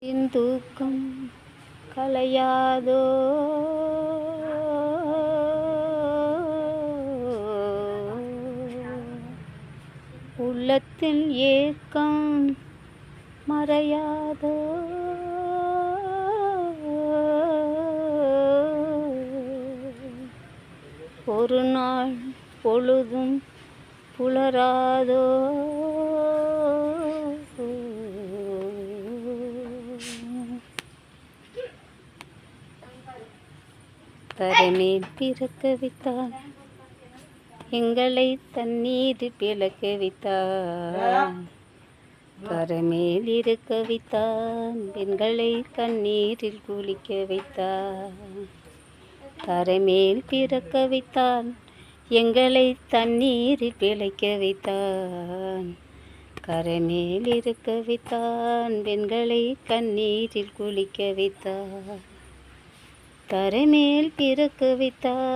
தூக்கம் கலையாதோ உள்ளத்தில் ஏக்கம் மறையாதோ ஒரு நாள் பொழுதும் புலராதோ தரைமேல் பிறக்க வைத்தார் எங்களை தண்ணீரில் பிளக்க வைத்தார் கரைமேல் இருக்க வைத்தார் பெண்களை கண்ணீரில் குளிக்க வைத்தார் தரைமேல் பிறக்க வைத்தார் எங்களை தண்ணீரில் பிழைக்க வைத்தான் கரைமேல் இருக்க வைத்தான் பெண்களை கண்ணீரில் குளிக்க வைத்தான் தரைமேல் பிறக்க வைத்தார்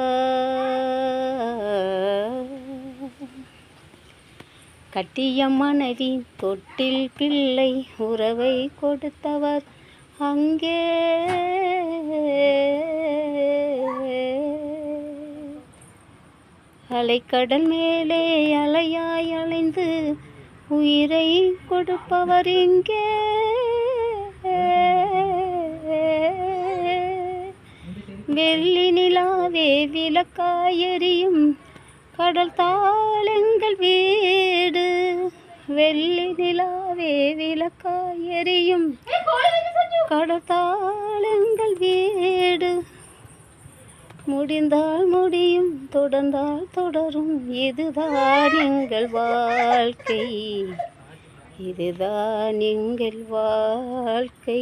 கட்டிய மனைவி தொட்டில் பிள்ளை உறவை கொடுத்தவர் அங்கே அலைக்கடல் மேலே அலையாய் அலைந்து உயிரை கொடுப்பவர் இங்கே வெள்ளி நிலாவே விளக்காயெரியும் கடல் தாளங்கள் வீடு வெள்ளி நிலாவே விளக்காயெரியும் கடல் தாளங்கள் வீடு முடிந்தால் முடியும் தொடர்ந்தால் தொடரும் இதுதான் எங்கள் வாழ்க்கை இதுதான் எங்கள் வாழ்க்கை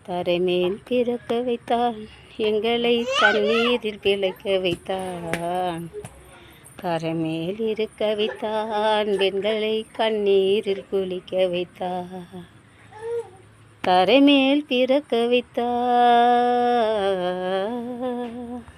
தரைமேல் பிறக்க வைத்தான் எங்களை தண்ணீரில் பிழைக்க வைத்தான் கரைமேல் இருக்க வைத்தான் பெண்களை கண்ணீரில் குளிக்க வைத்தான் தரைமேல் பிறக்க வைத்தார்